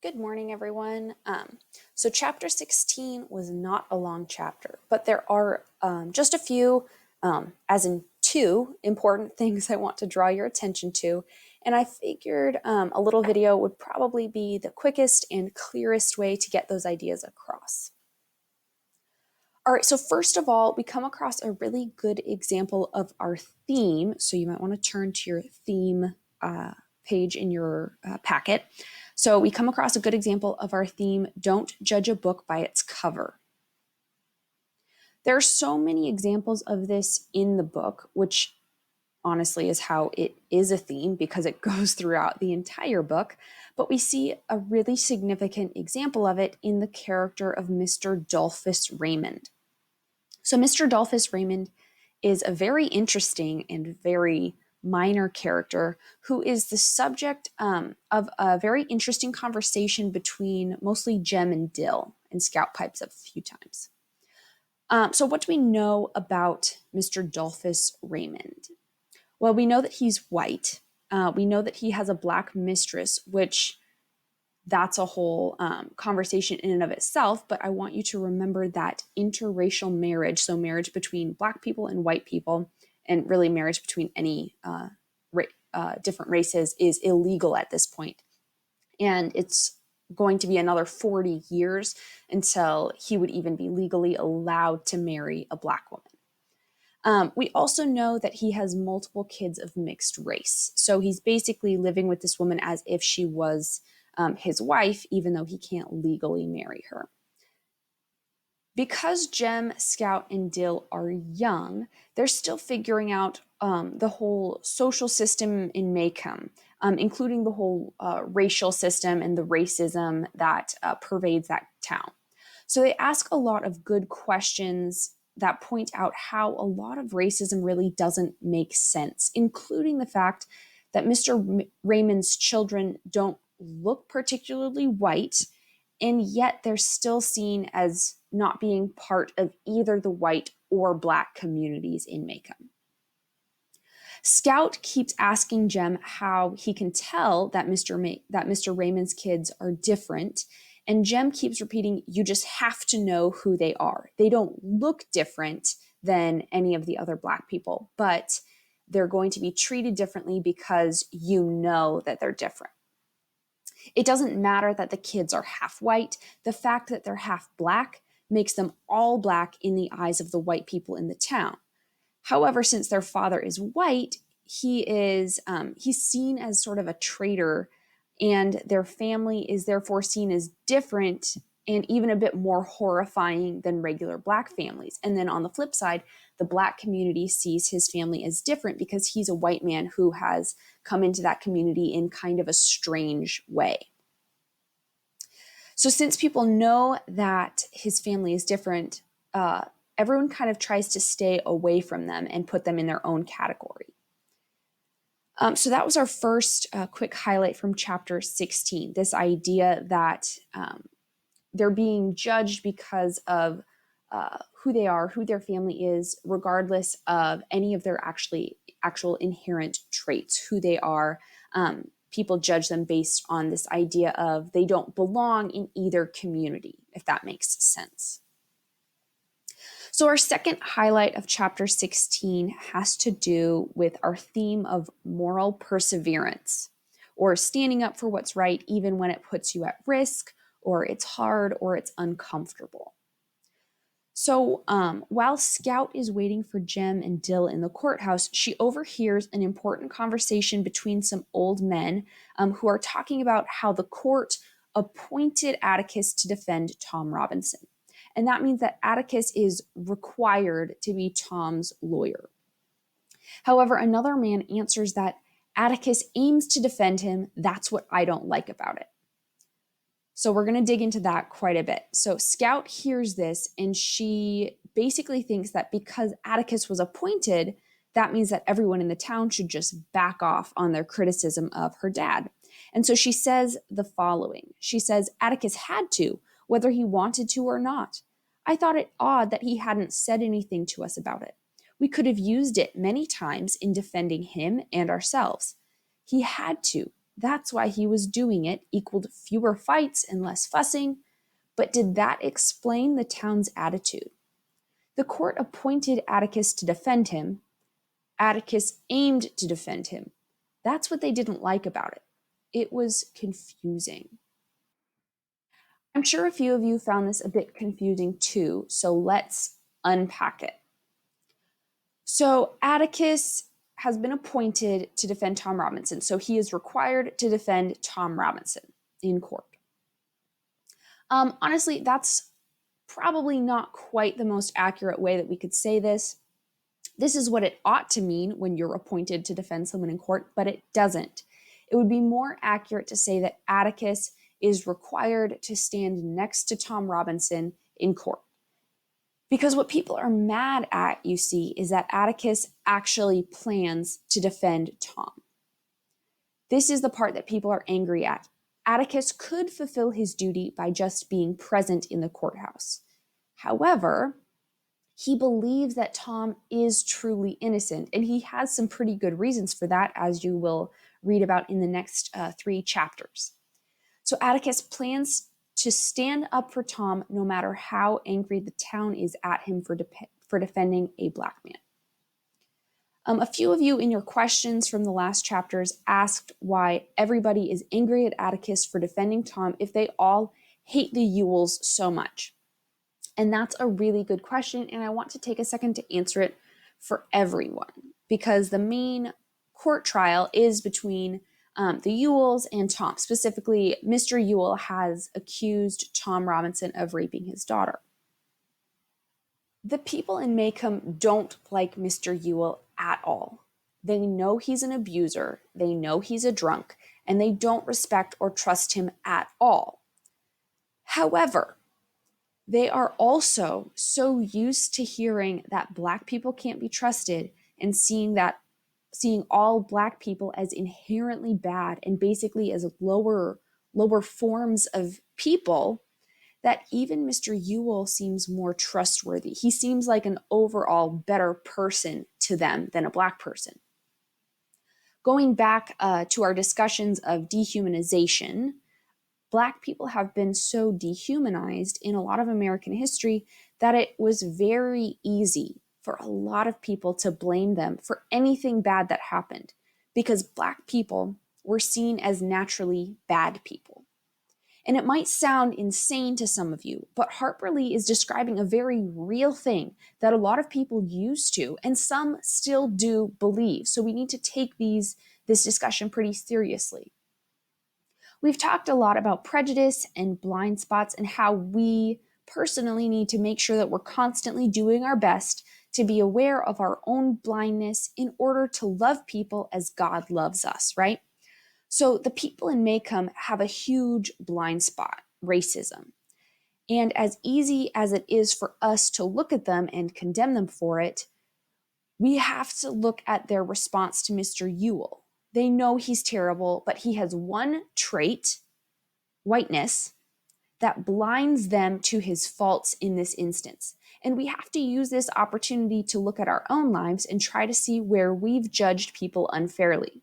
Good morning, everyone. So chapter 16 was not a long chapter, but there are just a few, as in two, important things I want to draw your attention to. And I figured a little video would probably be the quickest and clearest way to get those ideas across. All right, so first of all, we come across a really good example of our theme. So you might want to turn to your theme page in your packet. So we come across a good example of our theme, don't judge a book by its cover. There are so many examples of this in the book, which honestly is how it is a theme because it goes throughout the entire book. But we see a really significant example of it in the character of Mr. Dolphus Raymond. So Mr. Dolphus Raymond is a very interesting and very minor character who is the subject of a very interesting conversation between mostly Jem and Dill, and Scout pipes up a few times. So what do we know about Mr. Dolphus Raymond? Well, we know that he's white. We know that he has a black mistress, which that's a whole conversation in and of itself, but I want you to remember that interracial marriage, so marriage between Black people and white people, and really marriage between any different races, is illegal at this point. And it's going to be another 40 years until he would even be legally allowed to marry a Black woman. We also know that he has multiple kids of mixed race. So he's basically living with this woman as if she was his wife, even though he can't legally marry her. Because Jem, Scout, and Dill are young, they're still figuring out the whole social system in Maycomb, including the whole racial system and the racism that pervades that town. So they ask a lot of good questions that point out how a lot of racism really doesn't make sense, including the fact that Mr. Raymond's children don't look particularly white, and yet they're still seen as not being part of either the white or Black communities in Maycomb. Scout keeps asking Jem how he can tell that Mr. Raymond's kids are different, and Jem keeps repeating, you just have to know who they are. They don't look different than any of the other Black people, but they're going to be treated differently because you know that they're different. It doesn't matter that the kids are half white. The fact that they're half Black makes them all Black in the eyes of the white people in the town. However, since their father is white, he's seen as sort of a traitor, and their family is therefore seen as different and even a bit more horrifying than regular Black families. And then on the flip side, the Black community sees his family as different because he's a white man who has come into that community in kind of a strange way. So since people know that his family is different, everyone kind of tries to stay away from them and put them in their own category. So that was our first quick highlight from chapter 16, this idea that they're being judged because of who they are, who their family is, regardless of any of their actual inherent traits, who they are. People judge them based on this idea of they don't belong in either community, if that makes sense. So our second highlight of chapter 16 has to do with our theme of moral perseverance, or standing up for what's right even when it puts you at risk, or it's hard, or it's uncomfortable. So while Scout is waiting for Jem and Dill in the courthouse, she overhears an important conversation between some old men who are talking about how the court appointed Atticus to defend Tom Robinson. And that means that Atticus is required to be Tom's lawyer. However, another man answers that Atticus aims to defend him. That's what I don't like about it. So we're going to dig into that quite a bit. So Scout hears this, and she basically thinks that because Atticus was appointed, that means that everyone in the town should just back off on their criticism of her dad. And so she says the following. She says, Atticus had to, whether he wanted to or not. I thought it odd that he hadn't said anything to us about it. We could have used it many times in defending him and ourselves. He had to. That's why he was doing it, equaled fewer fights and less fussing. But did that explain the town's attitude? The court appointed Atticus to defend him. Atticus aimed to defend him. That's what they didn't like about it. It was confusing. I'm sure a few of you found this a bit confusing too, so let's unpack it. So Atticus has been appointed to defend Tom Robinson, so he is required to defend Tom Robinson in court. Honestly, that's probably not quite the most accurate way that we could say this. This is what it ought to mean when you're appointed to defend someone in court, but it doesn't. It would be more accurate to say that Atticus is required to stand next to Tom Robinson in court. Because what people are mad at, you see, is that Atticus actually plans to defend Tom. This is the part that people are angry at. Atticus could fulfill his duty by just being present in the courthouse. However, he believes that Tom is truly innocent, and he has some pretty good reasons for that, as you will read about in the next 3 chapters. So Atticus plans to stand up for Tom no matter how angry the town is at him for defending a black man. A few of you in your questions from the last chapters asked why everybody is angry at Atticus for defending Tom if they all hate the Ewells so much. And that's a really good question, and I want to take a second to answer it for everyone, because the main court trial is between the Ewells and Tom. Specifically, Mr. Ewell has accused Tom Robinson of raping his daughter. The people in Maycomb don't like Mr. Ewell at all. They know he's an abuser, they know he's a drunk, and they don't respect or trust him at all. However, they are also so used to hearing that black people can't be trusted and seeing all black people as inherently bad and basically as lower forms of people, that even Mr. Ewell seems more trustworthy. He seems like an overall better person to them than a black person. Going back to our discussions of dehumanization, Black people have been so dehumanized in a lot of American history that it was very easy for a lot of people to blame them for anything bad that happened, because Black people were seen as naturally bad people. And it might sound insane to some of you, but Harper Lee is describing a very real thing that a lot of people used to, and some still do believe. So we need to take this discussion pretty seriously. We've talked a lot about prejudice and blind spots and how we personally need to make sure that we're constantly doing our best to be aware of our own blindness in order to love people as God loves us, right? So the people in Maycomb have a huge blind spot, racism. And as easy as it is for us to look at them and condemn them for it, we have to look at their response to Mr. Ewell. They know he's terrible, but he has one trait, whiteness, that blinds them to his faults in this instance. And we have to use this opportunity to look at our own lives and try to see where we've judged people unfairly.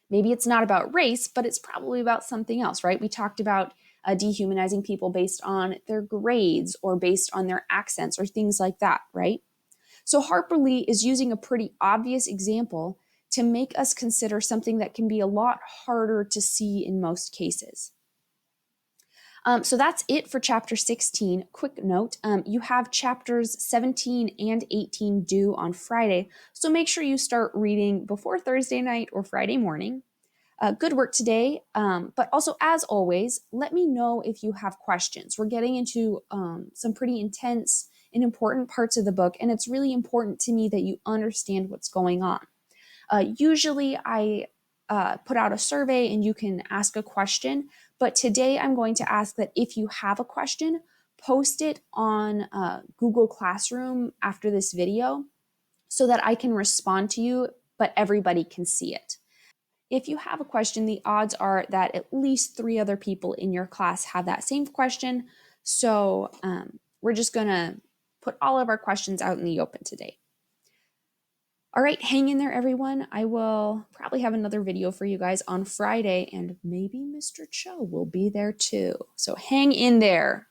Maybe it's not about race, but it's probably about something else, right? We talked about dehumanizing people based on their grades or based on their accents or things like that, right? So Harper Lee is using a pretty obvious example to make us consider something that can be a lot harder to see in most cases. So that's it for chapter 16. Quick note, you have chapters 17 and 18 due on Friday, so make sure you start reading before Thursday night or Friday morning. Good work today, but also, as always, let me know if you have questions. We're getting into some pretty intense and important parts of the book, and it's really important to me that you understand what's going on. Usually I put out a survey and you can ask a question, but today I'm going to ask that if you have a question, post it on Google Classroom after this video so that I can respond to you, but everybody can see it. If you have a question, the odds are that at least 3 other people in your class have that same question. So we're just going to put all of our questions out in the open today. All right, hang in there, everyone. I will probably have another video for you guys on Friday, and maybe Mr. Cho will be there too. So hang in there.